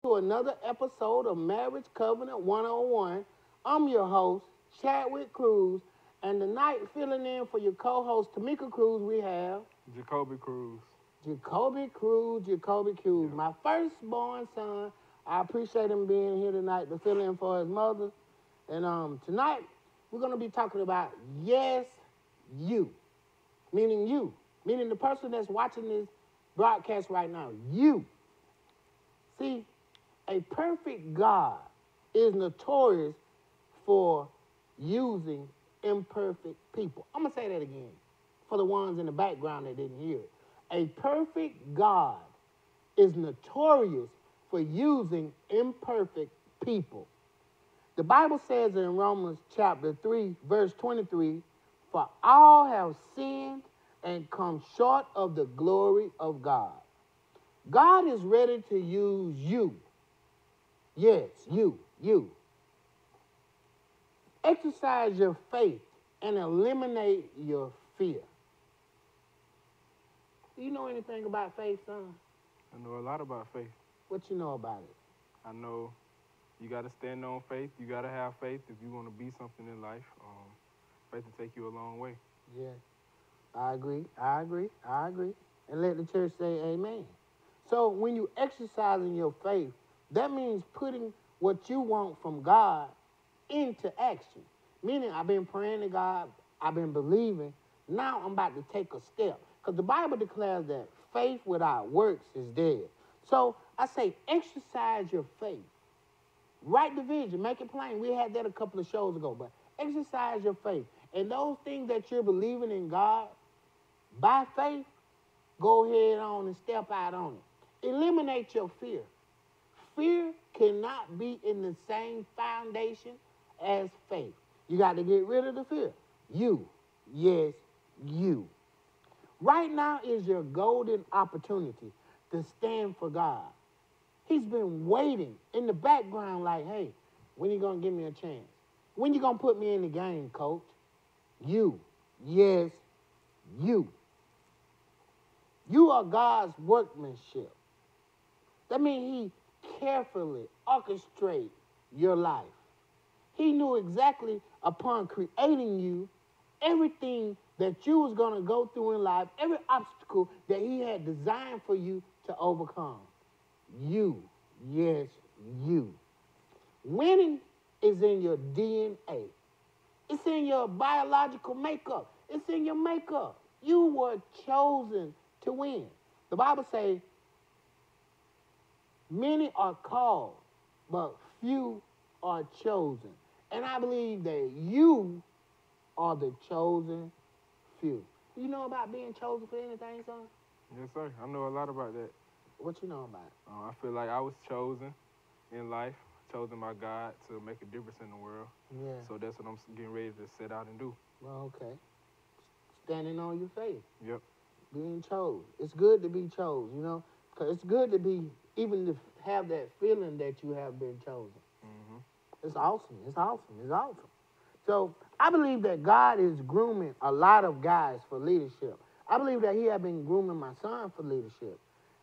to another episode of Marriage Covenant 101. I'm your host, Chadwick Cruz, and tonight filling in for your co-host, Tamika Cruz, we have Jacoby Cruz. Jacoby Cruz, my firstborn son. I appreciate him being here tonight to fill in for his mother. And tonight, we're going to be talking about yes, you, meaning the person that's watching this broadcast right now, you. See, a perfect God is notorious for using imperfect people. I'm going to say that again for the ones in the background that didn't hear it. A perfect God is notorious for using imperfect people. The Bible says in Romans chapter 3, verse 23, for all have sinned and come short of the glory of God. God is ready to use you. Yes, you. Exercise your faith and eliminate your fear. Do you know anything about faith, son? I know a lot about faith. What you know about it? I know you got to stand on faith. You got to have faith if you want to be something in life. Faith will take you a long way. Yeah, I agree. And let the church say amen. So when you exercising your faith, that means putting what you want from God into action. Meaning I've been praying to God, I've been believing, now I'm about to take a step. Because the Bible declares that faith without works is dead. So I say exercise your faith. Write the vision, make it plain. We had that a couple of shows ago, but exercise your faith. And those things that you're believing in God, by faith, go ahead on and step out on it. Eliminate your fear. Fear cannot be in the same foundation as faith. You got to get rid of the fear. You. Yes, you. Right now is your golden opportunity to stand for God. He's been waiting in the background like, hey, when you going to give me a chance? When you going to put me in the game, coach? You. Yes, you. You are God's workmanship. That means he carefully orchestrates your life. He knew exactly upon creating you everything that you was going to go through in life, every obstacle that he had designed for you to overcome. You, yes, you. Winning is in your DNA. It's in your biological makeup. It's in your makeup. You were chosen to win. The Bible says, many are called, but few are chosen. And I believe that you are the chosen few. You know about being chosen for anything, son? Yes, sir. I know a lot about that. What you know about it? I feel like I was chosen in life, chosen by God to make a difference in the world. Yeah. So that's what I'm getting ready to set out and do. Well, okay. Standing on your faith. Yep. Being chosen. It's good to be chosen, you know? Because it's good to be, even to have that feeling that you have been chosen. Mm-hmm. It's awesome. So I believe that God is grooming a lot of guys for leadership. I believe that he has been grooming my son for leadership.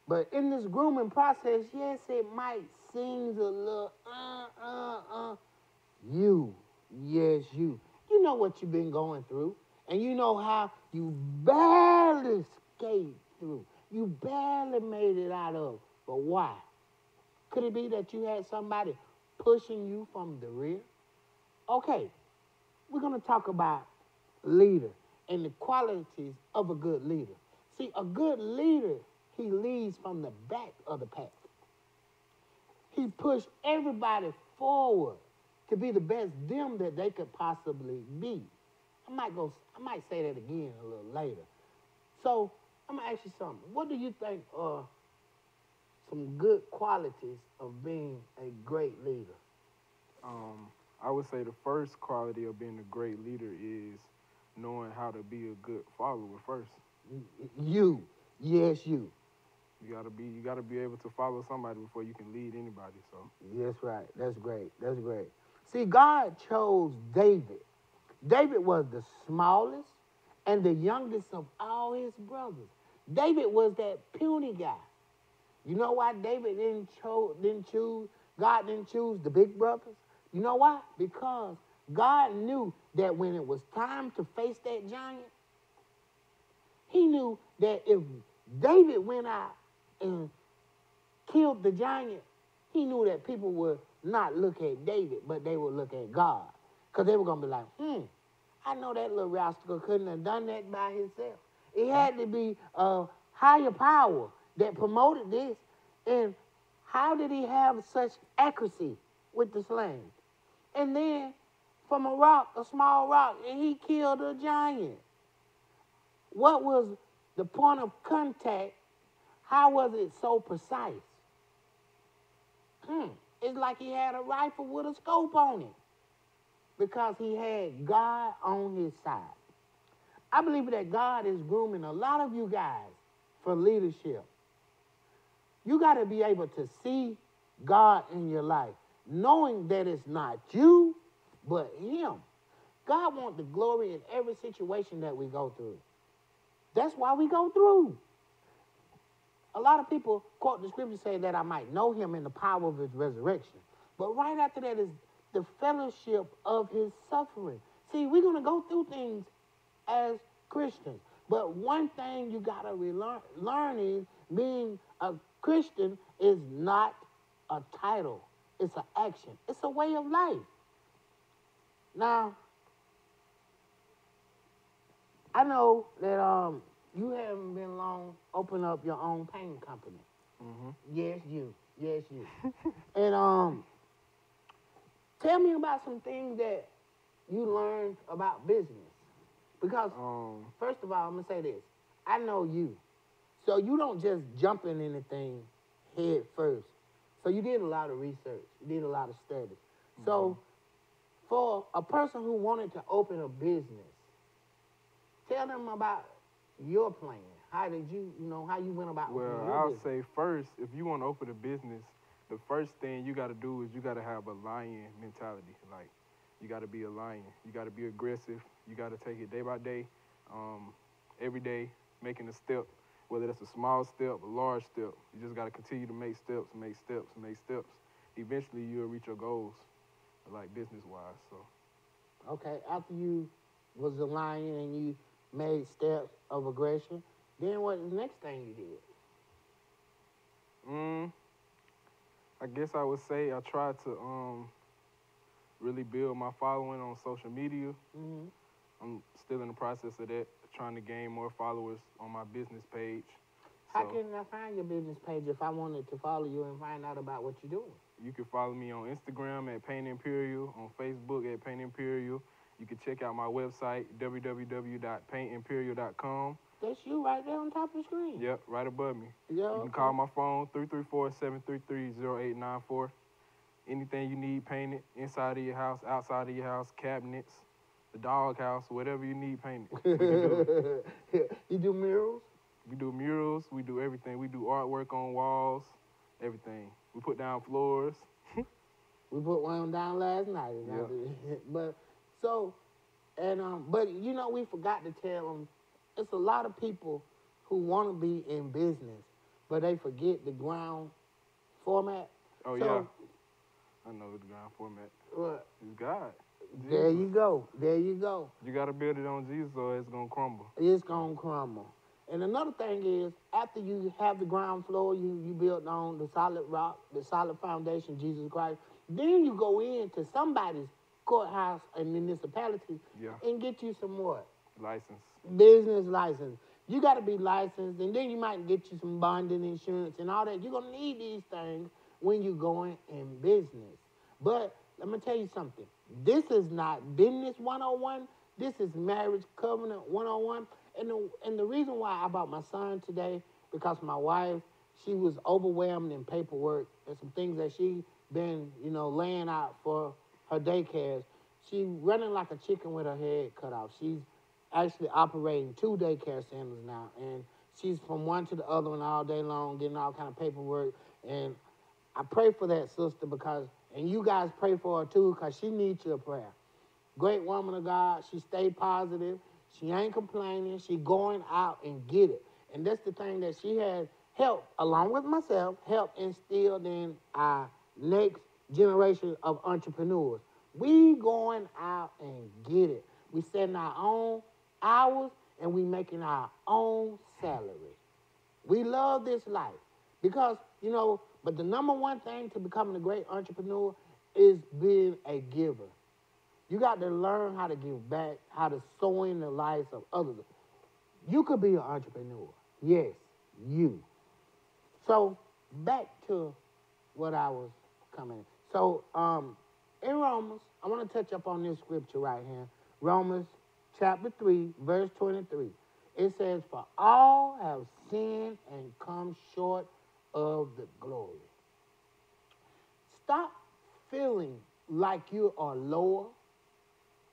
But in this grooming process, yes, it might seem a little, You, yes, you. You know what you've been going through. And you know how you barely escaped through. You barely made it out of. But why? Could it be that you had somebody pushing you from the rear? Okay, we're going to talk about leader and the qualities of a good leader. See, a good leader, he leads from the back of the pack. He pushed everybody forward to be the best them that they could possibly be. I might say that again a little later. So I'm gonna ask you something. What do you think are some good qualities of being a great leader? I would say the first quality of being a great leader is knowing how to be a good follower first. You. Yes, you. You gotta be able to follow somebody before you can lead anybody. So That's right. That's great. See, God chose David. David was the smallest and the youngest of all his brothers. David was that puny guy. You know why David didn't choose, God didn't choose the big brothers? You know why? Because God knew that when it was time to face that giant, he knew that if David went out and killed the giant, he knew that people would not look at David, but they would look at God. Because they were going to be like, I know that little rascal couldn't have done that by himself. It had to be a higher power that promoted this. And how did he have such accuracy with the sling? And then from a rock, a small rock, and he killed a giant. What was the point of contact? How was it so precise? It's like he had a rifle with a scope on it because he had God on his side. I believe that God is grooming a lot of you guys for leadership. You got to be able to see God in your life, knowing that it's not you, but him. God wants the glory in every situation that we go through. That's why we go through. A lot of people quote the scripture say that I might know him in the power of his resurrection. But right after that is the fellowship of his suffering. See, we're going to go through things as Christians. But one thing you got to learn is being a Christian is not a title. It's an action. It's a way of life. Now, I know that you haven't been long open up your own painting company. Mm-hmm. Yes, you. Yes, you. And tell me about some things that you learned about business. Because, first of all, I'm going to say this. I know you. So you don't just jump in anything head first. So you did a lot of research. You did a lot of study. Mm-hmm. So for a person who wanted to open a business, tell them about your plan. How did how you went about opening your business? Well, I'll say first, if you want to open a business, the first thing you got to do is you got to have a lion mentality. Like, you got to be a lion. You got to be aggressive. You got to take it day by day, every day, making a step, whether that's a small step, a large step. You just got to continue to make steps, make steps, make steps. Eventually, you'll reach your goals, like business-wise. So. Okay, after you was a lion and you made steps of aggression, then what was the next thing you did? I guess I would say I tried to really build my following on social media. Mm-hmm. I'm still in the process of that, trying to gain more followers on my business page. How can I find your business page if I wanted to follow you and find out about what you're doing? You can follow me on Instagram at Paint Imperial, on Facebook at Paint Imperial. You can check out my website, www.paintimperial.com. That's you right there on top of the screen. Yep, right above me. Yeah, you can call my phone, 334-733-0894. Anything you need painted, inside of your house, outside of your house, cabinets, the dog house, whatever you need painted, we can do it. You do murals? We do murals. We do everything. We do artwork on walls, everything. We put down floors. We put one down last night. Yeah. But we forgot to tell them. It's a lot of people who want to be in business, but they forget the ground format. Oh, yeah. I know the ground format. What? It's God. Jesus. There you go. There you go. You got to build it on Jesus or it's going to crumble. It's going to crumble. And another thing is, after you have the ground floor, you build on the solid rock, the solid foundation, Jesus Christ, then you go into somebody's courthouse and municipality and get you some what? License. Business license. You got to be licensed, and then you might get you some bonding insurance and all that. You're going to need these things when you're going in business. But let me tell you something. This is not business 101. This is marriage covenant 101. And the reason why I brought my son today, because my wife, she was overwhelmed in paperwork and some things that she been, laying out for her daycares. She running like a chicken with her head cut off. She's actually operating 2 daycare centers now, and she's from one to the other one all day long, getting all kind of paperwork. And I pray for that sister and you guys pray for her too, because she needs your prayer. Great woman of God. She stayed positive. She ain't complaining. She going out and get it. And that's the thing that she had help, along with myself, help instill in our next generation of entrepreneurs. We going out and get it. We setting our own hours and we making our own salary. We love this life because, but the number one thing to becoming a great entrepreneur is being a giver. You got to learn how to give back, how to sow in the lives of others. You could be an entrepreneur. Yes, you. So back to what I was coming. So in Romans, I want to touch up on this scripture right here. Romans chapter 3, verse 23. It says, "For all have sinned and come short of the glory." Stop feeling like you are lower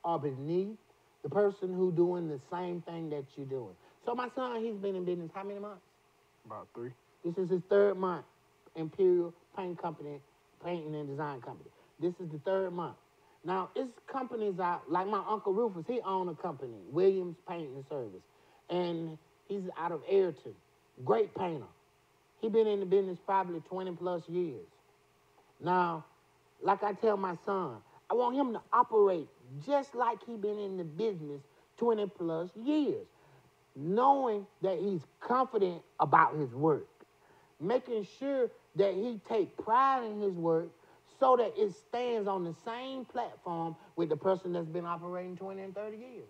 or beneath the person who doing the same thing that you're doing. So my son, he's been in business how many months? About 3. This is his 3rd month. Imperial Paint Company, painting and design company. This is the 3rd month. Now, it's companies out, like my Uncle Rufus, he owned a company, Williams Painting Service. And he's out of Ayrton. Great painter. He been in the business probably 20 plus years. Now, like I tell my son, I want him to operate just like he been in the business 20 plus years, knowing that he's confident about his work, making sure that he take pride in his work so that it stands on the same platform with the person that's been operating 20 and 30 years.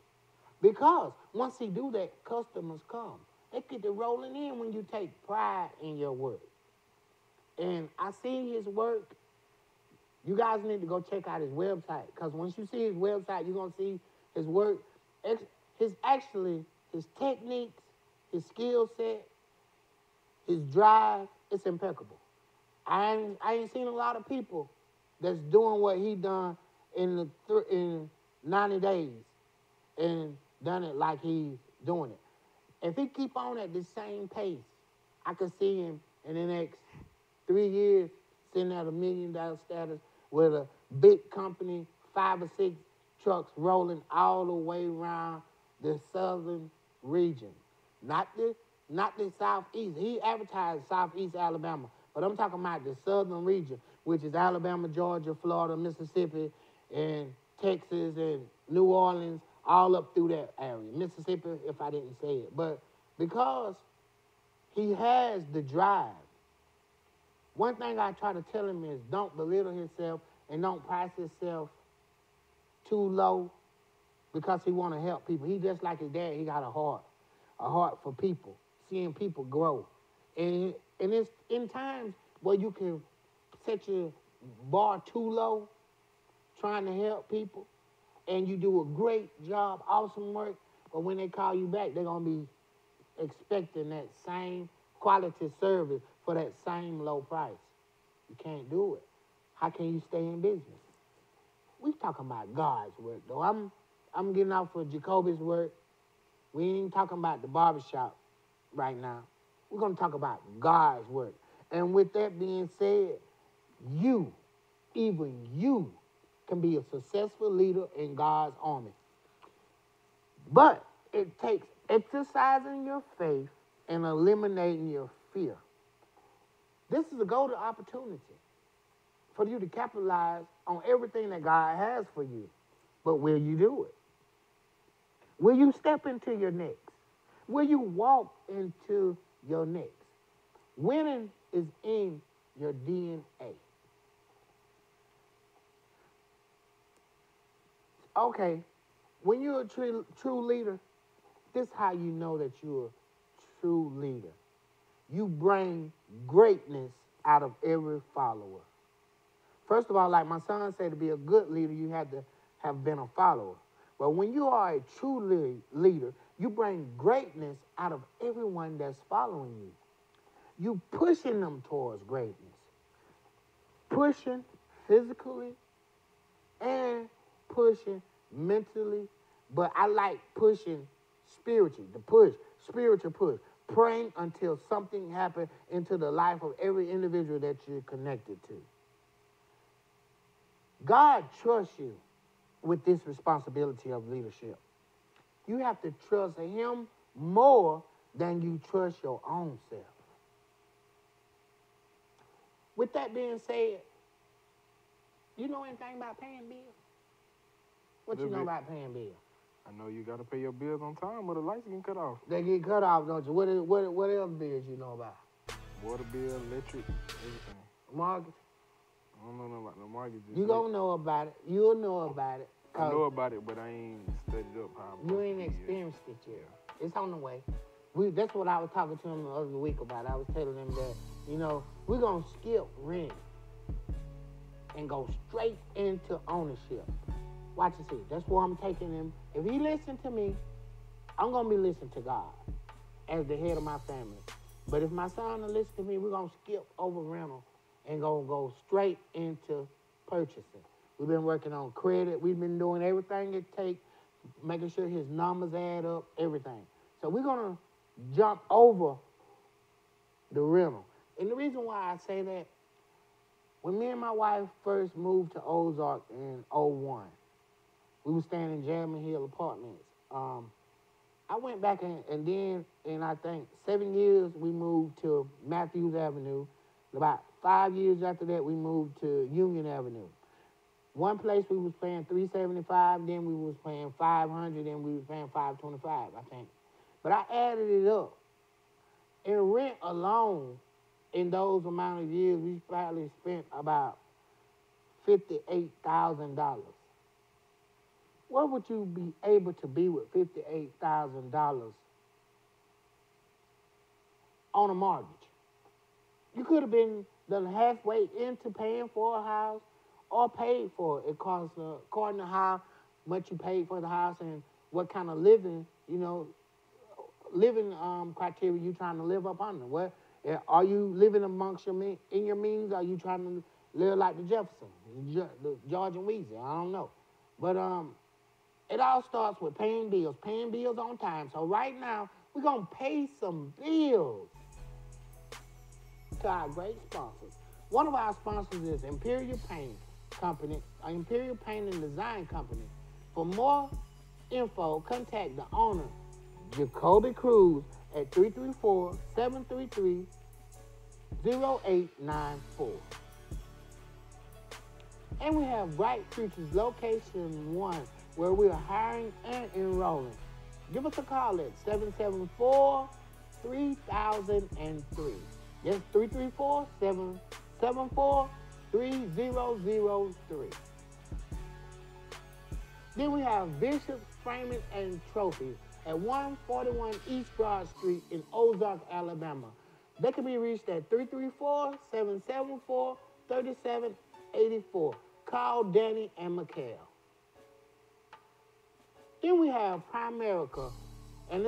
Because once he do that, customers come. They get to rolling in when you take pride in your work. And I see his work. You guys need to go check out his website, because once you see his website, you're going to see his work. His techniques, his skill set, his drive, it's impeccable. I ain't seen a lot of people that's doing what he done in 90 days and done it like he's doing it. If he keep on at the same pace, I could see him in the next 3 years sitting at $1 million status with a big company, 5 or 6 trucks rolling all the way around the southern region. Not the southeast. He advertised southeast Alabama, but I'm talking about the southern region, which is Alabama, Georgia, Florida, Mississippi, and Texas, and New Orleans, all up through that area. Mississippi, if I didn't say it. But because he has the drive, one thing I try to tell him is don't belittle himself and don't price himself too low because he want to help people. He just like his dad. He got a heart for people, seeing people grow. And it's in times where you can set your bar too low trying to help people, and you do a great job, awesome work, but when they call you back, they're going to be expecting that same quality service for that same low price. You can't do it. How can you stay in business? We talking about God's work, though. I'm getting off for Jacoby's work. We ain't talking about the barbershop right now. We're going to talk about God's work. And with that being said, even you, can be a successful leader in God's army. But it takes exercising your faith and eliminating your fear. This is a golden opportunity for you to capitalize on everything that God has for you. But will you do it? Will you step into your next? Will you walk into your next? Winning is in your DNA. Okay, when you're a true leader, this is how you know that you're a true leader. You bring greatness out of every follower. First of all, like my son said, to be a good leader, you had to have been a follower. But when you are a true leader, you bring greatness out of everyone that's following you. You pushing them towards greatness. Pushing physically and pushing mentally. But I like pushing spiritually, spiritual push. Praying until something happens into the life of every individual that you're connected to. God trusts you with this responsibility of leadership. You have to trust him more than you trust your own self. with that being said, you know anything about paying bills? What you Little know bit. about paying bills? I know you gotta pay your bills on time or the lights get cut off. They get cut off, don't you? What else bills you know about? Water bill, electric, everything. Mortgage? I don't know nothing about no mortgages. You gonna know about it. You'll know about it. I know about it, but I ain't studied up how I'm You supposed ain't to be yet. experienced it yet. It's on the way. That's what I was talking to him the other week about. I was telling him that, we're going to skip rent and go straight into ownership. Watch and see. That's where I'm taking him. If he listen to me, I'm going to be listening to God as the head of my family. But if my son will listen to me, we're going to skip over rental and go straight into purchasing. We've been working on credit. We've been doing everything it takes, making sure his numbers add up, everything. So we're going to jump over the rental. And the reason why I say that, when me and my wife first moved to Ozark in 2001, we were staying in Jasmine Hill Apartments. I went back and then in, I think, 7 years, we moved to Matthews Avenue. About 5 years after that, we moved to Union Avenue. One place we was paying $375, then we was paying $500, then we was paying $525, I think. But I added it up. In rent alone, in those amount of years, we probably spent about $58,000. Where would you be able to be with $58,000 on a mortgage? You could have been done halfway into paying for a house or paid for it. It costs, according to how much you paid for the house and what kind of living, criteria you trying to live up under. What are you living amongst in your means? Are you trying to live like the Jeffersons, the George and Weezy? I don't know, but it all starts with paying bills on time. So right now we're gonna pay some bills to our great sponsors. One of our sponsors is Imperial Paint Company, Imperial Paint and Design Company. For more info, contact the owner, Jacoby Cruz, at 334-733-0894. And we have Bright Futures Location 1, where we are hiring and enrolling. Give us a call at 774-3003. That's 334-774-3003. Then we have Bishop's Framing and Trophies at 141 East Broad Street in Ozark, Alabama. They can be reached at 334-774-3784. Call Danny and Mikhail. Then we have Primerica, and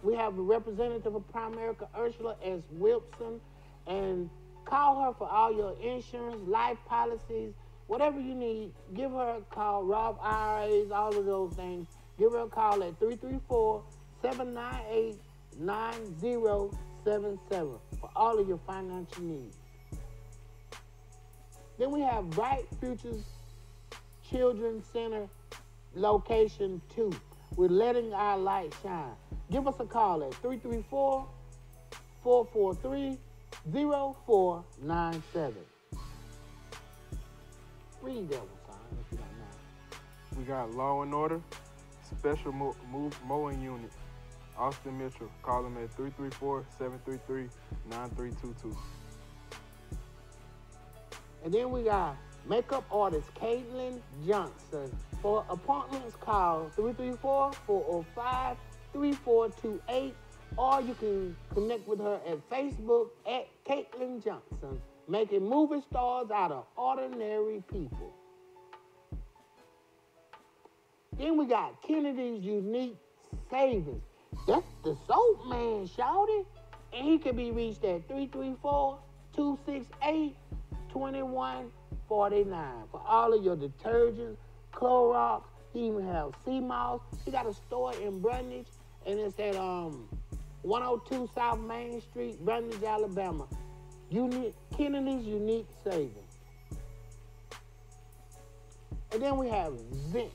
we have a representative of Primerica, Ursula S. Wilson, and call her for all your insurance, life policies, whatever you need. Give her a call, Roth IRAs, all of those things. Give her a call at 334-798-9077 for all of your financial needs. Then we have Bright Futures Children's Center, Location 2. We're letting our light shine. Give us a call at 334-443-0497. Read that one, son, if you don't mind. We got Law and Order, Special Mowing Unit, Austin Mitchell. Call him at 334-733-9322. And then we got makeup artist Caitlin Johnson. For appointments, call 334-405-3428, or you can connect with her at Facebook at Caitlin Johnson, making movie stars out of ordinary people. Then we got Kennedy's Unique Savings. That's the soap man, shouty. And he can be reached at 334-268-2149 for all of your detergents, Clorox. He even has sea moss. He got a store in Brundage, and it's at 102 South Main Street, Brundage, Alabama. Kennedy's Unique Savings. And then we have Zinc.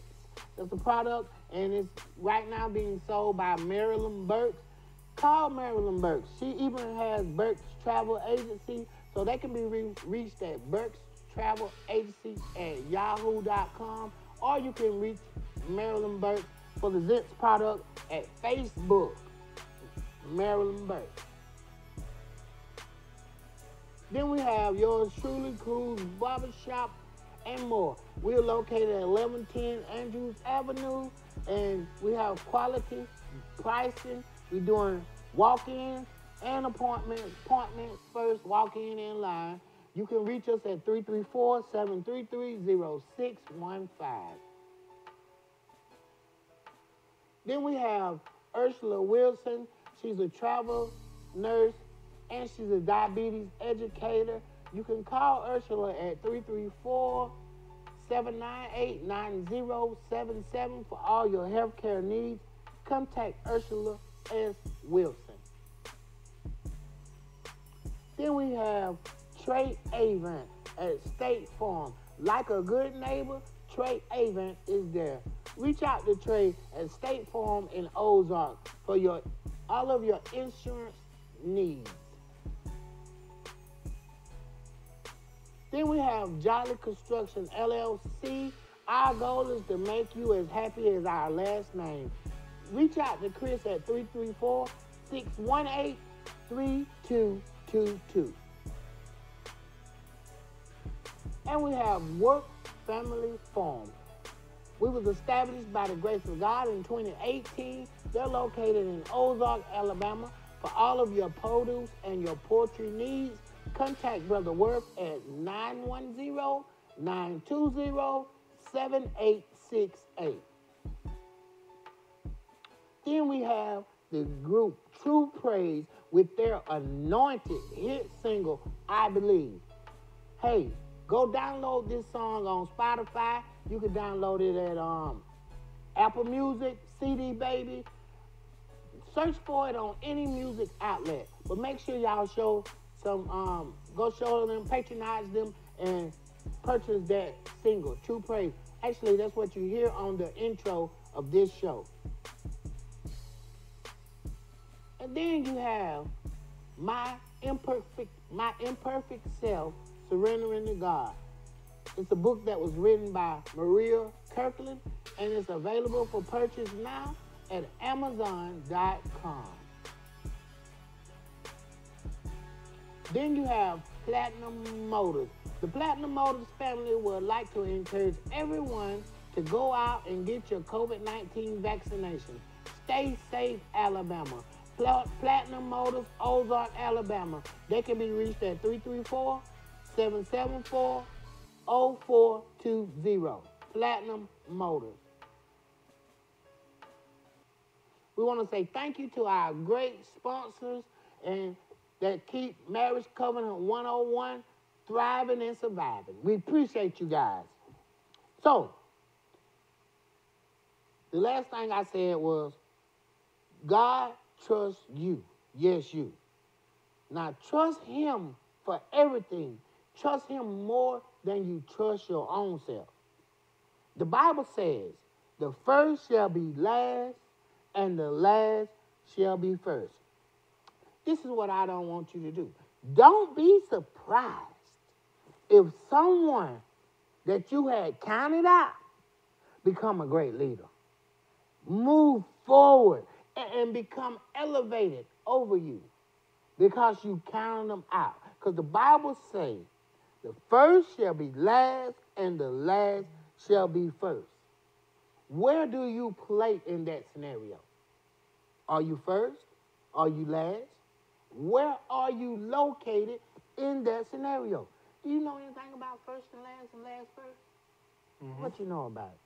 That's a product, and it's right now being sold by Marilyn Burks. Call Marilyn Burks. She even has Burks Travel Agency, So they can be reached at burkstravelagency@yahoo.com, or you can reach Marilyn Burke for the Zits product at Facebook, Marilyn Burke. Then we have yours truly, Cruz Barbershop and more. We are located at 1110 Andrews Avenue, and we have quality pricing. We're doing walk-ins and appointments first, walk-in and line. You can reach us at 334-733-0615. Then we have Ursula Wilson. She's a travel nurse and she's a diabetes educator. You can call Ursula at 334-798-9077 for all your healthcare needs. Contact Ursula S. Wilson. Then we have Trey Avant at State Farm. Like a good neighbor, Trey Avant is there. Reach out to Trey at State Farm in Ozark for all of your insurance needs. Then we have Jolly Construction LLC. Our goal is to make you as happy as our last name. Reach out to Chris at 334-618-3222. And we have Work Family Farm. We was established by the grace of God in 2018. They're located in Ozark, Alabama. For all of your produce and your poultry needs, contact Brother Worth at 910-920-7868. Then we have the group True Praise with their anointed hit single, I Believe. Hey, go download this song on Spotify. You can download it at Apple Music, CD Baby. Search for it on any music outlet. But make sure y'all go show them, patronize them, and purchase that single, True Praise. Actually, that's what you hear on the intro of this show. And then you have My Imperfect Self, Surrendering to God. It's a book that was written by Maria Kirkland, and it's available for purchase now at Amazon.com. Then you have Platinum Motors. The Platinum Motors family would like to encourage everyone to go out and get your COVID-19 vaccination. Stay safe, Alabama. Platinum Motors, Ozark, Alabama. They can be reached at 334-774-0420. Platinum Motors. We want to say thank you to our great sponsors and that keep Marriage Covenant 101 thriving and surviving. We appreciate you guys. So, the last thing I said was, God trusts you. Yes, you. Now, trust him for everything. Trust him more than you trust your own self. The Bible says, the first shall be last, and the last shall be first. This is what I don't want you to do. Don't be surprised if someone that you had counted out become a great leader. Move forward and become elevated over you because you counted them out. Because the Bible says, the first shall be last, and the last shall be first. Where do you play in that scenario? Are you first? Are you last? Where are you located in that scenario? Do you know anything about first and last first? Mm-hmm. What you know about it?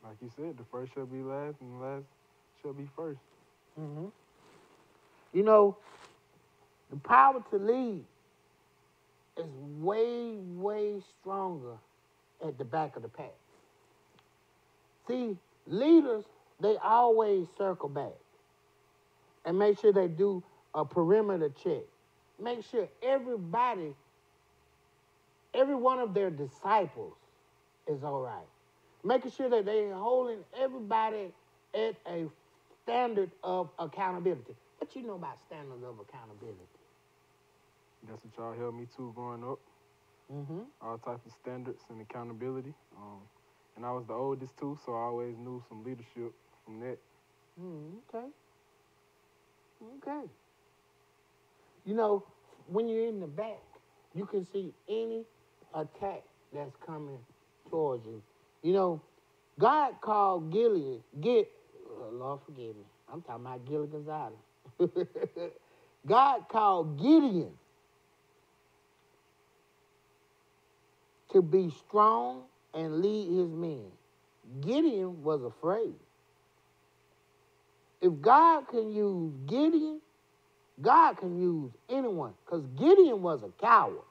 Like you said, the first shall be last, and the last shall be first. Mm-hmm. You know, the power to lead is way, way stronger at the back of the pack. See, leaders, they always circle back and make sure they do a perimeter check. Make sure every one of their disciples is all right. Making sure that they're holding everybody at a standard of accountability. What you know about standards of accountability? That's what y'all helped me too growing up. Mm-hmm. All types of standards and accountability. And I was the oldest too, so I always knew some leadership from that. Okay. Okay. You know, when you're in the back, you can see any attack that's coming towards you. You know, God called Gilead, Lord forgive me, I'm talking about Gilead Gonzalez. God called Gideon to be strong and lead his men. Gideon was afraid. If God can use Gideon, God can use anyone, because Gideon was a coward.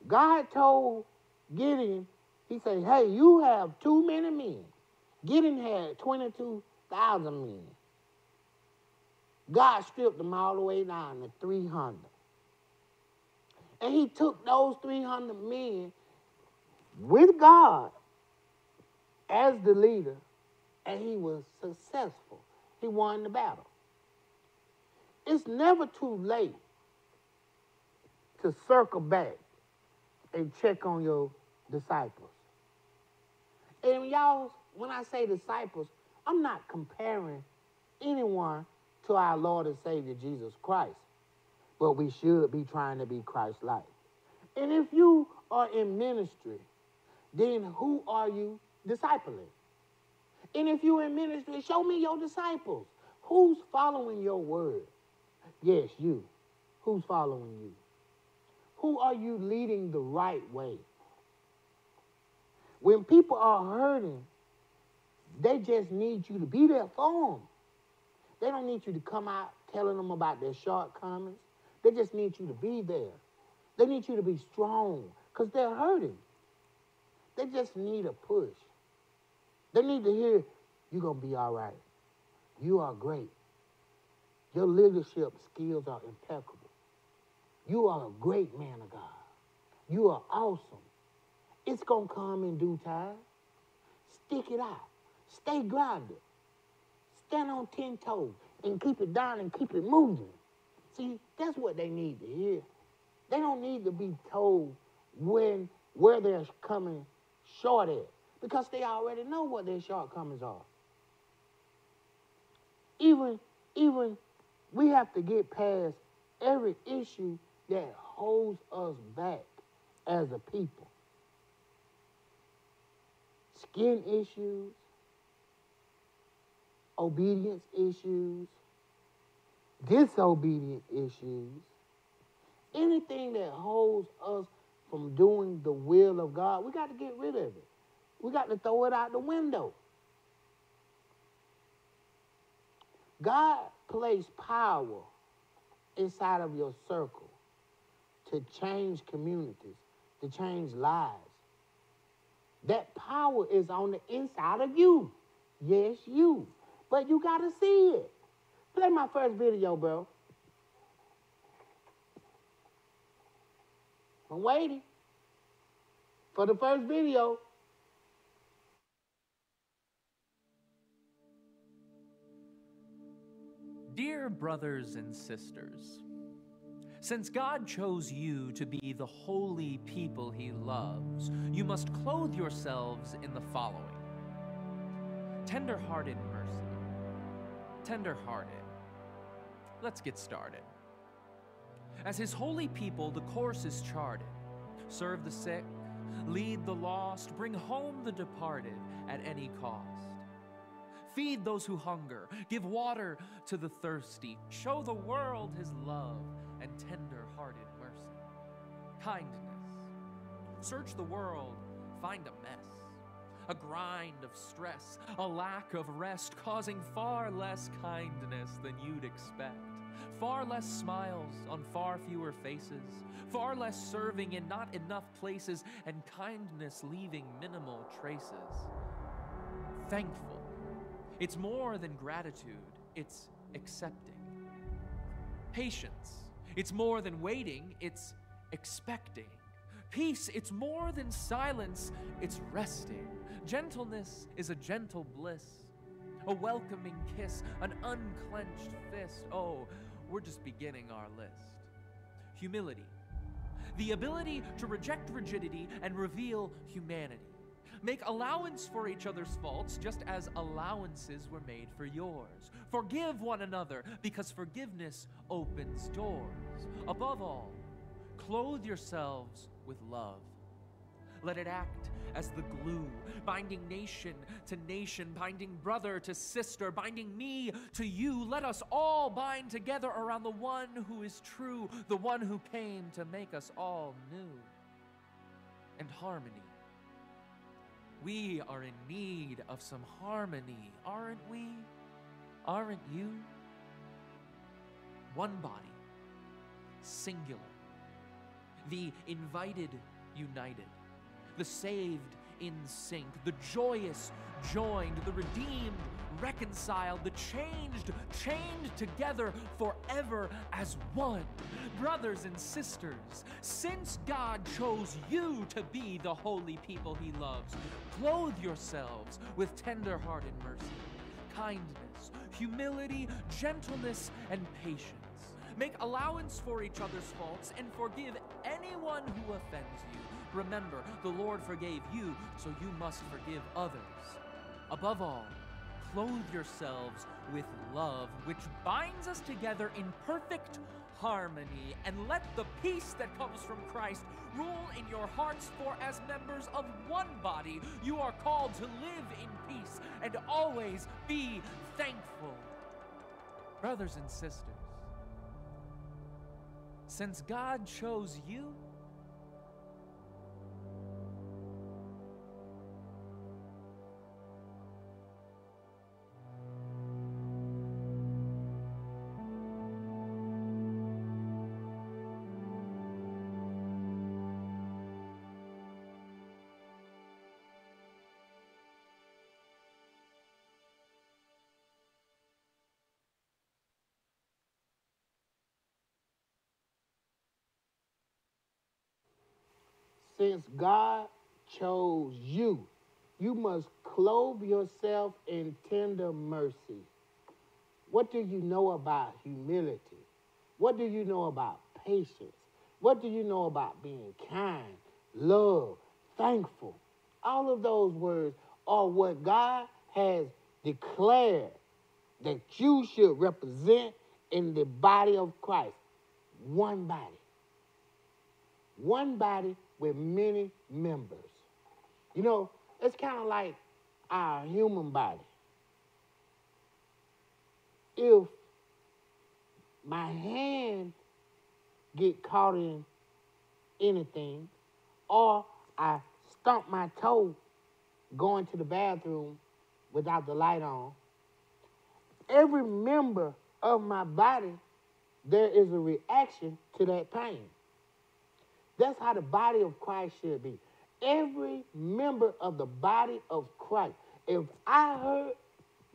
God told Gideon, he said, hey, you have too many men. Gideon had 22,000 men. God stripped them all the way down to 300. And he took those 300 men with God as the leader, and he was successful. He won the battle. It's never too late to circle back and check on your disciples. And y'all, when I say disciples, I'm not comparing anyone to our Lord and Savior Jesus Christ, but we should be trying to be Christ-like. And if you are in ministry, then who are you discipling? And if you're in ministry, show me your disciples. Who's following your word? Yes, you. Who's following you? Who are you leading the right way? When people are hurting, they just need you to be there for them. They don't need you to come out telling them about their shortcomings. They just need you to be there. They need you to be strong because they're hurting. They just need a push. They need to hear, you're going to be all right. You are great. Your leadership skills are impeccable. You are a great man of God. You are awesome. It's going to come in due time. Stick it out. Stay grounded. Stand on 10 toes and keep it down and keep it moving. See, that's what they need to hear. They don't need to be told where they're coming short at, because they already know what their shortcomings are. Even we have to get past every issue that holds us back as a people. Skin issues, obedience issues, disobedient issues, anything that holds us from doing the will of God, we got to get rid of it. We got to throw it out the window. God placed power inside of your circle to change communities, to change lives. That power is on the inside of you. Yes, you. But you got to see it. Play my first video, bro. I'm waiting for the first video. Dear brothers and sisters, since God chose you to be the holy people he loves, you must clothe yourselves in the following: tender-hearted mercy. Tender-hearted. Let's get started. As his holy people, the course is charted. Serve the sick, lead the lost, bring home the departed at any cost. Feed those who hunger, give water to the thirsty, show the world his love and tender-hearted mercy. Kindness. Search the world, find a mess, a grind of stress, a lack of rest, causing far less kindness than you'd expect. Far less smiles on far fewer faces, far less serving in not enough places, and kindness leaving minimal traces. Thankful. It's more than gratitude, it's accepting. Patience. It's more than waiting, it's expecting. Peace, it's more than silence, it's resting. Gentleness is a gentle bliss, a welcoming kiss, an unclenched fist. Oh, we're just beginning our list. humility. The ability to reject rigidity and reveal humanity. Make allowance for each other's faults just as allowances were made for yours. Forgive one another because forgiveness opens doors. Above all, clothe yourselves with love. Let it act as the glue, binding nation to nation, binding brother to sister, binding me to you. Let us all bind together around the one who is true, the one who came to make us all new. And harmony. We are in need of some harmony, aren't we? Aren't you? One body, singular. The invited united. The saved in sync, the joyous joined, the redeemed reconciled, the changed chained together forever as one. Brothers and sisters, since God chose you to be the holy people he loves, clothe yourselves with tender-hearted mercy, kindness, humility, gentleness, and patience. Make allowance for each other's faults and forgive anyone who offends you. Remember, the Lord forgave you, so you must forgive others. Above all, clothe yourselves with love, which binds us together in perfect harmony. And let the peace that comes from Christ rule in your hearts, for as members of one body, you are called to live in peace and always be thankful. Brothers and sisters, since God chose you, since God chose you, you must clothe yourself in tender mercy. What do you know about humility? What do you know about patience? What do you know about being kind, love, thankful? All of those words are what God has declared that you should represent in the body of Christ. One body. One body with many members. You know, it's kind of like our human body. If my hand get caught in anything, or I stump my toe going to the bathroom without the light on, every member of my body, there is a reaction to that pain. That's how the body of Christ should be. Every member of the body of Christ. If I hurt,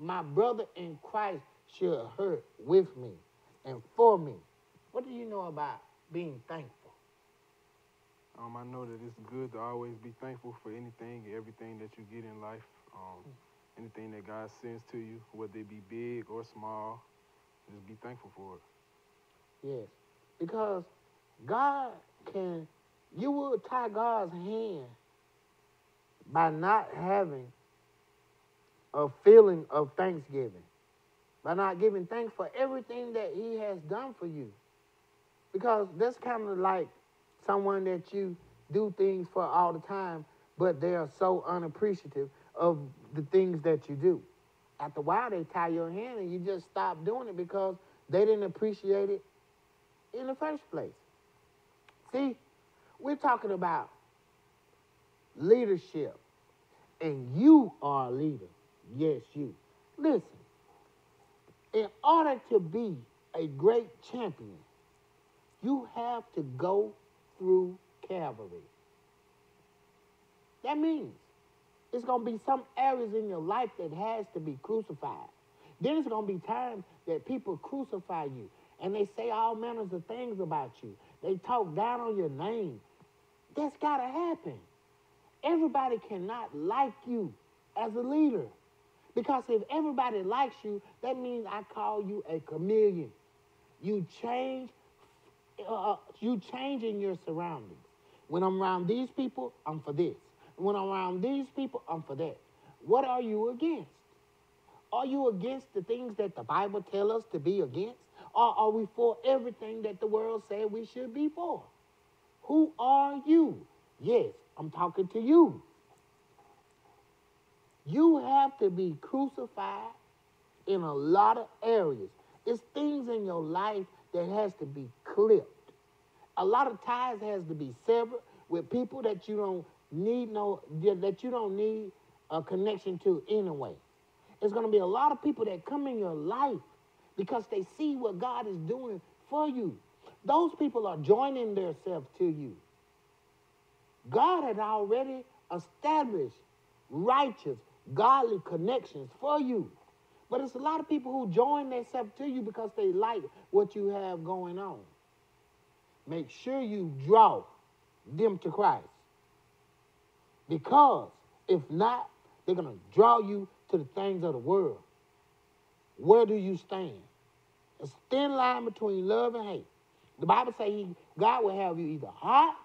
my brother in Christ should hurt with me and for me. What do you know about being thankful? I know that it's good to always be thankful for anything and everything that you get in life. Anything that God sends to you, whether it be big or small, just be thankful for it. Yes, because you will tie God's hand by not having a feeling of thanksgiving, by not giving thanks for everything that he has done for you. Because that's kind of like someone that you do things for all the time, but they are so unappreciative of the things that you do. After a while, they tie your hand and you just stop doing it because they didn't appreciate it in the first place. See, we're talking about leadership, and you are a leader. Yes, you. Listen, in order to be a great champion, you have to go through Calvary. That means it's going to be some areas in your life that has to be crucified. Then it's going to be times that people crucify you, and they say all manners of things about you. They talk down on your name. That's got to happen. Everybody cannot like you as a leader. Because if everybody likes you, that means I call you a chameleon. You change you changing your surroundings. When I'm around these people, I'm for this. When I'm around these people, I'm for that. What are you against? Are you against the things that the Bible tells us to be against? Or are we for everything that the world said we should be for? Who are you? Yes, I'm talking to you. You have to be crucified in a lot of areas. It's things in your life that has to be clipped. A lot of ties has to be severed with people that you don't need a connection to anyway. It's going to be a lot of people that come in your life because they see what God is doing for you. Those people are joining themselves to you. God had already established righteous, godly connections for you. But it's a lot of people who join themselves to you because they like what you have going on. Make sure you draw them to Christ. Because if not, they're going to draw you to the things of the world. Where do you stand? A thin line between love and hate. The Bible says God will have you either hot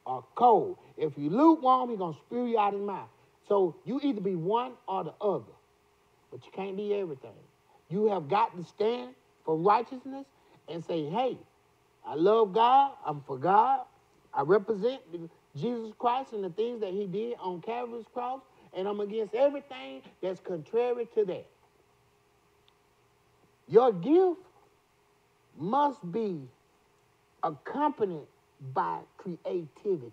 or cold. If you lukewarm, he's going to spew you out his mouth. So you either be one or the other. But you can't be everything. You have got to stand for righteousness and say, hey, I love God. I'm for God. I represent Jesus Christ and the things that he did on Calvary's cross. And I'm against everything that's contrary to that. Your gift must be accompanied by creativity.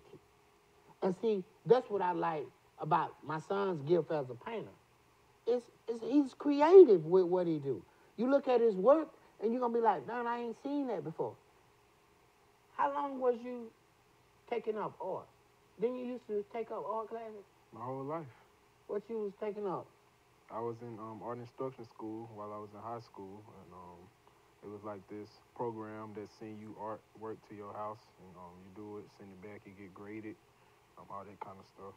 And see, that's what I like about my son's gift as a painter. He's creative with what he do. You look at his work, and you're going to be like, man, I ain't seen that before. How long was you taking up art? Didn't you used to take up art classes? My whole life. What you was taking up? I was in art instruction school while I was in high school, and it was like this program that send you artwork to your house, and you do it, send it back, you get graded, all that kind of stuff.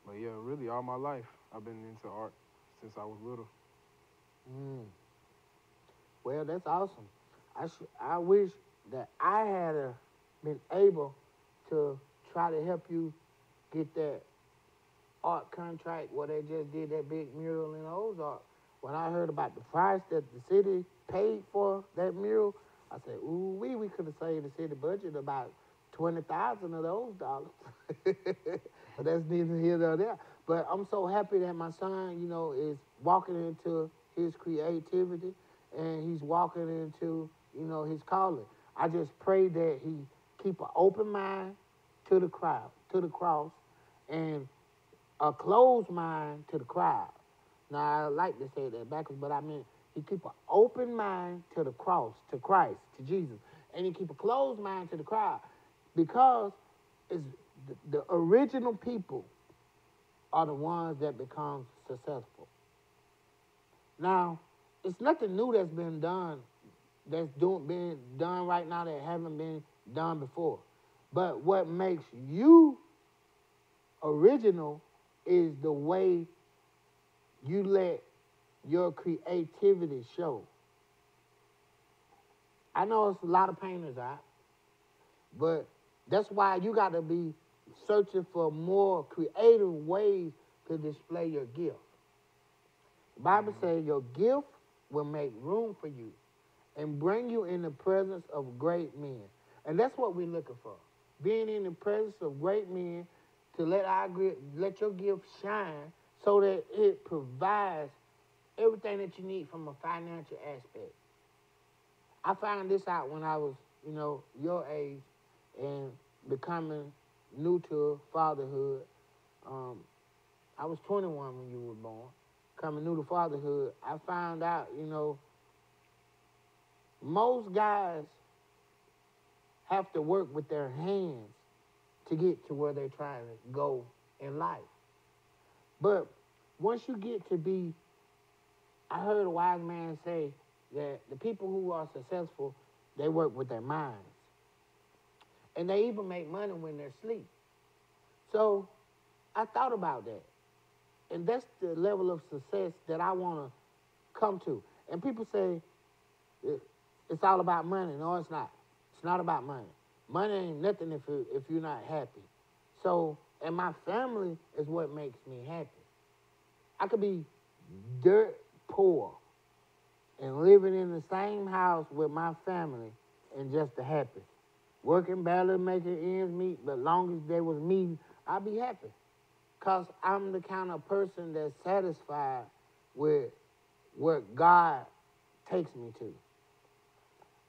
But yeah, really all my life I've been into art since I was little. Well, that's awesome. I wish that I had been able to try to help you get that art contract where they just did that big mural in Ozark. When I heard about the price that the city paid for that mural, I said, ooh, we could have saved the city budget about 20,000 of those dollars. But that's neither here nor there. But I'm so happy that my son, is walking into his creativity and he's walking into, his calling. I just pray that he keep an open mind to the crowd, to the cross, and a closed mind to the crowd. Now, I like to say that backwards, but I mean, he keep an open mind to the cross, to Christ, to Jesus, and he keep a closed mind to the crowd because it's the original people are the ones that become successful. Now, it's nothing new that's been done, being done right now that haven't been done before. But what makes you original is the way you let your creativity show. I know it's a lot of painters out, but that's why you got to be searching for more creative ways to display your gift. The Bible says your gift will make room for you and bring you in the presence of great men. And that's what we're looking for. Being in the presence of great men to let your gift shine so that it provides everything that you need from a financial aspect. I found this out when I was, your age and becoming new to fatherhood. I was 21 when you were born. Coming new to fatherhood, I found out, most guys have to work with their hands to get to where they're trying to go in life. But once you get to be, I heard a wise man say that the people who are successful, they work with their minds. And they even make money when they're asleep. So I thought about that. And that's the level of success that I want to come to. And people say, it's all about money. No, it's not. It's not about money. Money ain't nothing if you're not happy. So, and my family is what makes me happy. I could be dirt poor and living in the same house with my family and just the happy. Working barely making ends meet, but long as they was me, I'd be happy. Because I'm the kind of person that's satisfied with where God takes me to.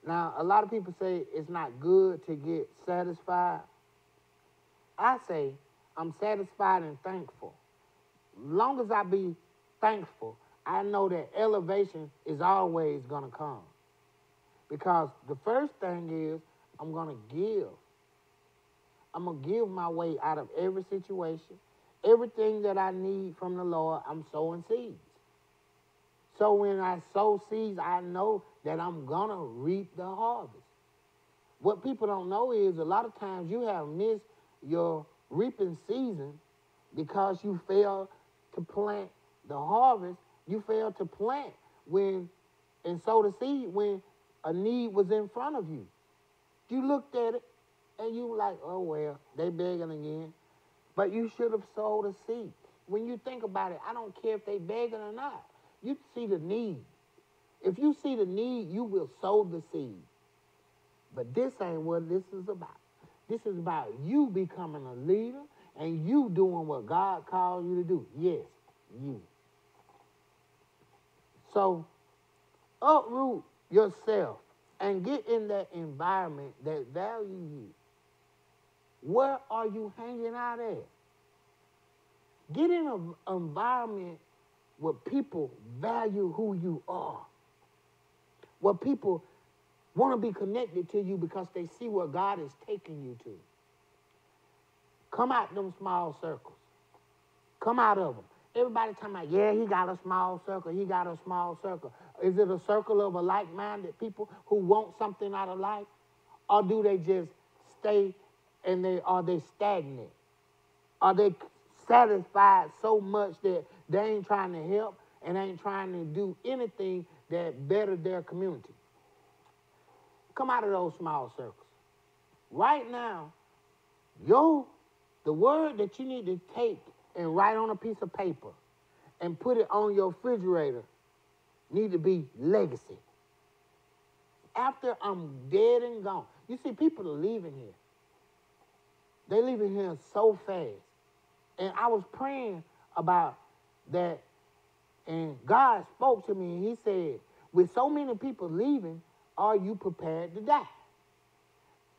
Now, a lot of people say it's not good to get satisfied. I say I'm satisfied and thankful. Long as I be thankful, I know that elevation is always going to come. Because the first thing is I'm going to give. I'm going to give my way out of every situation. Everything that I need from the Lord, I'm sowing seeds. So when I sow seeds, I know that I'm going to reap the harvest. What people don't know is a lot of times you have missed your reaping season because you failed to plant the harvest. You failed to plant and sow the seed when a need was in front of you. You looked at it and you were like, oh, well, they begging again. But you should have sowed a seed. When you think about it, I don't care if they begging or not. You see the need. If you see the need, you will sow the seed. But this ain't what this is about. This is about you becoming a leader and you doing what God called you to do. Yes, you. So, uproot yourself and get in that environment that value you. Where are you hanging out at? Get in an environment where people value who you are. Where people want to be connected to you because they see where God is taking you to. Come out them small circles. Come out of them. Everybody talking about, yeah, he got a small circle. He got a small circle. Is it a circle of a like-minded people who want something out of life? Or do they just stay and are they stagnant? Are they satisfied so much that they ain't trying to help and ain't trying to do anything that better their community? Come out of those small circles. Right now, the word that you need to take and write on a piece of paper and put it on your refrigerator need to be legacy. After I'm dead and gone. You see, people are leaving here. They're leaving here so fast. And I was praying about that, and God spoke to me, and he said, with so many people leaving, are you prepared to die?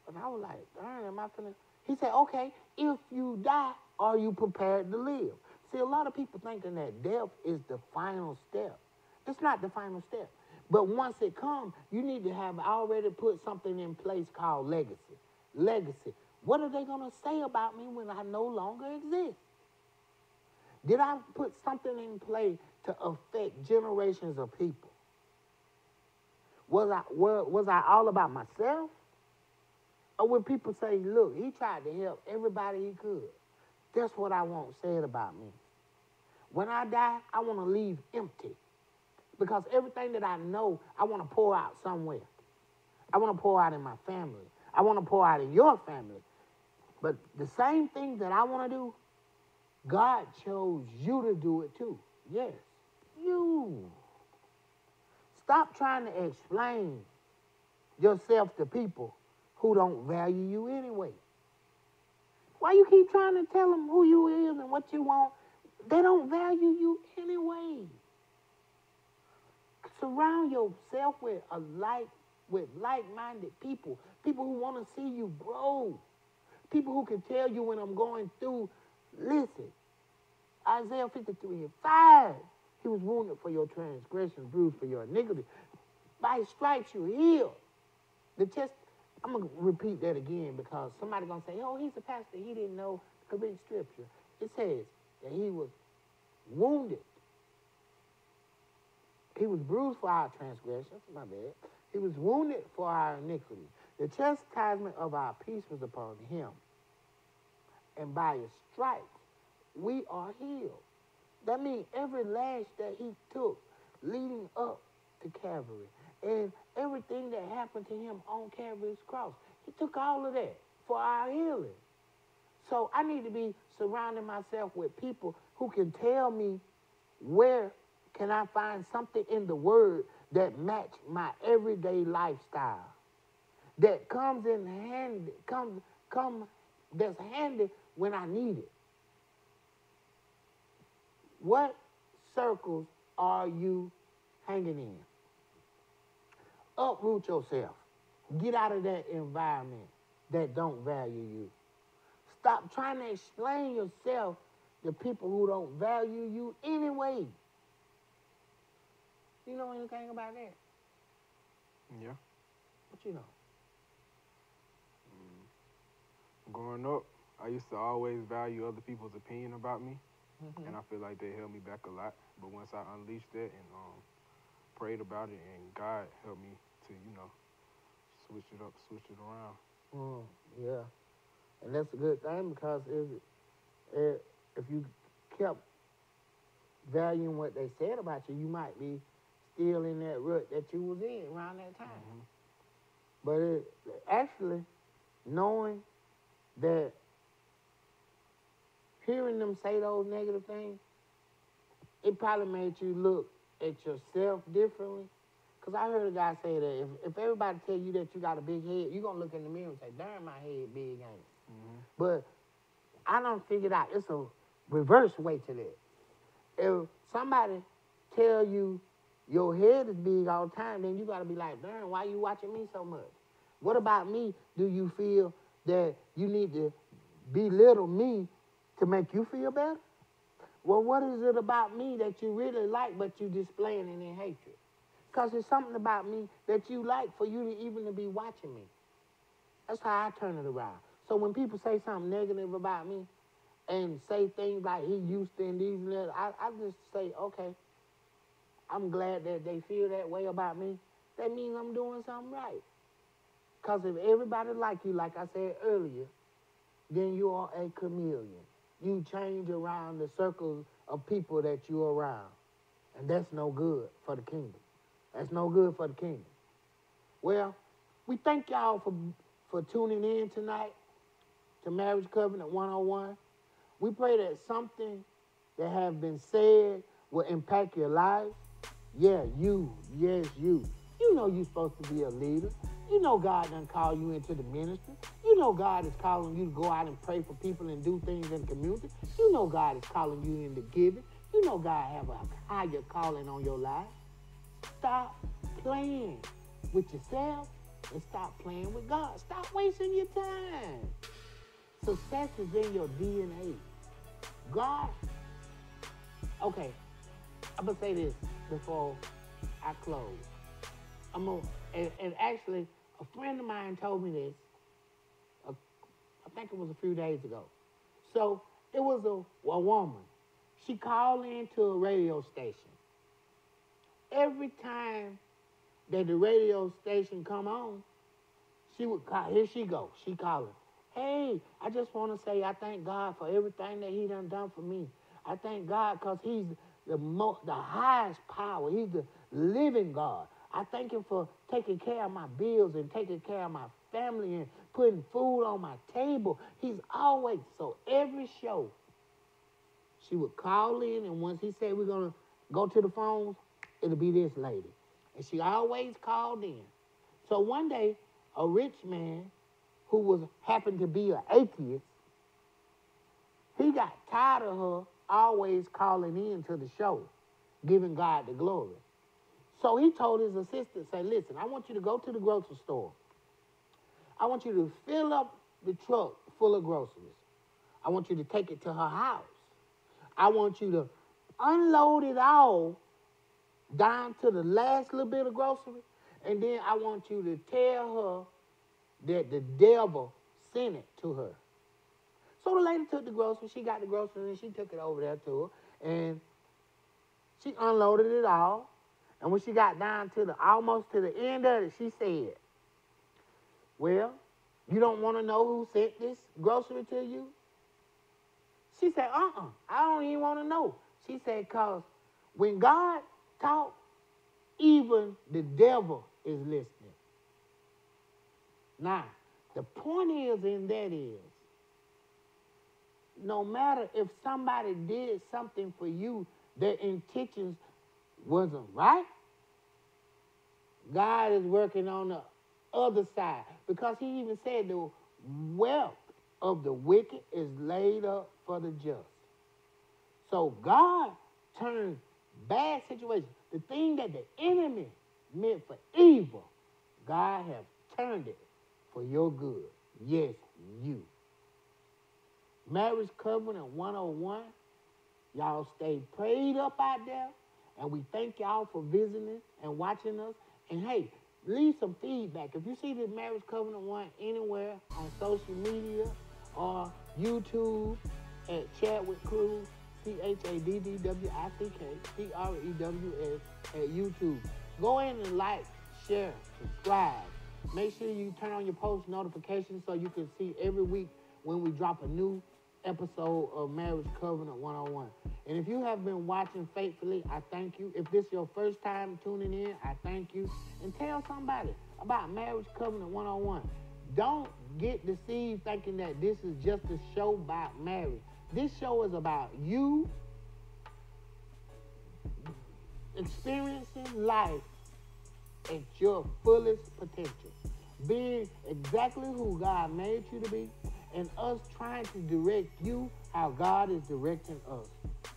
And I was like, darn, am I finna? He said, okay, if you die, are you prepared to live? See, a lot of people thinking that death is the final step. It's not the final step. But once it comes, you need to have already put something in place called legacy. Legacy. What are they going to say about me when I no longer exist? Did I put something in play to affect generations of people? Was I all about myself? Or would people say, look, he tried to help everybody he could? That's what I want said about me. When I die, I want to leave empty. Because everything that I know, I want to pour out somewhere. I want to pour out in my family. I want to pour out in your family. But the same thing that I want to do, God chose you to do it too. Yes, you. Stop trying to explain yourself to people who don't value you anyway. Why you keep trying to tell them who you is and what you want? They don't value you anyway. Surround yourself with like-minded people. People who want to see you grow. People who can tell you when I'm going through, listen, Isaiah 53:5, he was wounded for your transgressions, bruised for your iniquity. By his stripes you healed. I'm going to repeat that again because somebody's going to say, oh, he's a pastor. He didn't know the correct scripture. It says that he was wounded. He was bruised for our transgressions, my bad. He was wounded for our iniquity. The chastisement of our peace was upon him. And by his stripes, we are healed. That means every lash that he took leading up to Calvary and everything that happened to him on Calvary's cross, He took all of that for our healing. So I need to be surrounding myself with people who can tell me where can I find something in the Word that match my everyday lifestyle, that comes in handy, that's handy when I need it. What circles are you hanging in? Uproot yourself. Get out of that environment that don't value you. Stop trying to explain yourself to people who don't value you anyway. You know anything about that? Yeah. What you know? Growing up, I used to always value other people's opinion about me, and I feel like they held me back a lot. But once I unleashed that and prayed about it, and God helped me to, switch it up, switch it around. Yeah. And that's a good thing, because if you kept valuing what they said about you, you might be still in that rut that you was in around that time. But actually, knowing that, hearing them say those negative things, it probably made you look at yourself differently. Because I heard a guy say that if everybody tell you that you got a big head, you're going to look in the mirror and say, darn, my head big, ain't it? But I done figured out it's a reverse way to that. If somebody tell you your head is big all the time, then you got to be like, darn, why you watching me so much? What about me do you feel that you need to belittle me to make you feel better? Well, what is it about me that you really like but you displaying it in hatred? Because there's something about me that you like for you to even to be watching me. That's how I turn it around. So when people say something negative about me and say things like he used to and these and that, I just say, okay, I'm glad that they feel that way about me. That means I'm doing something right. Because if everybody like you, like I said earlier, then you are a chameleon. You change around the circles of people that you're around. And that's no good for the kingdom. That's no good for the kingdom. Well, we thank y'all for tuning in tonight to Marriage Covenant 101. We pray that something that have been said will impact your life. Yeah, you. Yes, you. You know you're supposed to be a leader. You know God done called you into the ministry. You know God is calling you to go out and pray for people and do things in the community. You know God is calling you into giving. You know God have a higher calling on your life. Stop playing with yourself and stop playing with God. Stop wasting your time. Success is in your DNA. God, okay, I'm going to say this before I close. And actually, a friend of mine told me this, I think it was a few days ago. So it was a woman. She called into a radio station. Every time that the radio station come on, she would call, here she go, she calling. Hey, I just want to say I thank God for everything that he done for me. I thank God because he's the highest power. He's the living God. I thank him for taking care of my bills and taking care of my family and putting food on my table. He's always, so every show, she would call in, and once he said we're going to go to the phones, it'll be this lady. And she always called in. So one day, a rich man who happened to be an atheist, he got tired of her always calling in to the show, giving God the glory. So he told his assistant, say, listen, I want you to go to the grocery store. I want you to fill up the truck full of groceries. I want you to take it to her house. I want you to unload it all down to the last little bit of grocery, and then I want you to tell her that the devil sent it to her. So the lady took the groceries. She got the groceries, and she took it over there to her, and she unloaded it all. And when she got down to almost to the end of it, she said, well, you don't want to know who sent this grocery to you? She said, I don't even want to know. She said, because when God talks, even the devil is listening. Now, The point is no matter if somebody did something for you, their intentions wasn't right, God is working on the other side. Because he even said the wealth of the wicked is laid up for the just. So God turns bad situations, the thing that the enemy meant for evil, God has turned it for your good. Yes, you. Marriage Covenant 101. Y'all stay prayed up out there. And we thank y'all for visiting and watching us. And hey, leave some feedback. If you see this Marriage Covenant 1 anywhere on social media or YouTube at Chadwick Cruz, CHADDWICK, CREWS at YouTube. Go in and like, share, subscribe. Make sure you turn on your post notifications so you can see every week when we drop a new episode of Marriage Covenant 101. And if you have been watching faithfully, I thank you. If this is your first time tuning in, I thank you. And tell somebody about Marriage Covenant 101. Don't get deceived thinking that this is just a show about marriage. This show is about you experiencing life at your fullest potential. Being exactly who God made you to be, and us trying to direct you how God is directing us.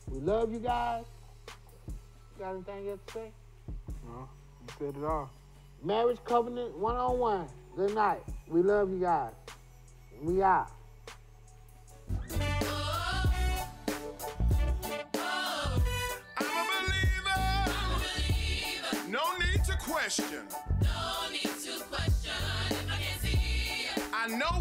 We love you guys. Got anything else to say? No, you said it all. Marriage Covenant 101. Good night. We love you guys. We out. No need to question. No need to question if I can see. I know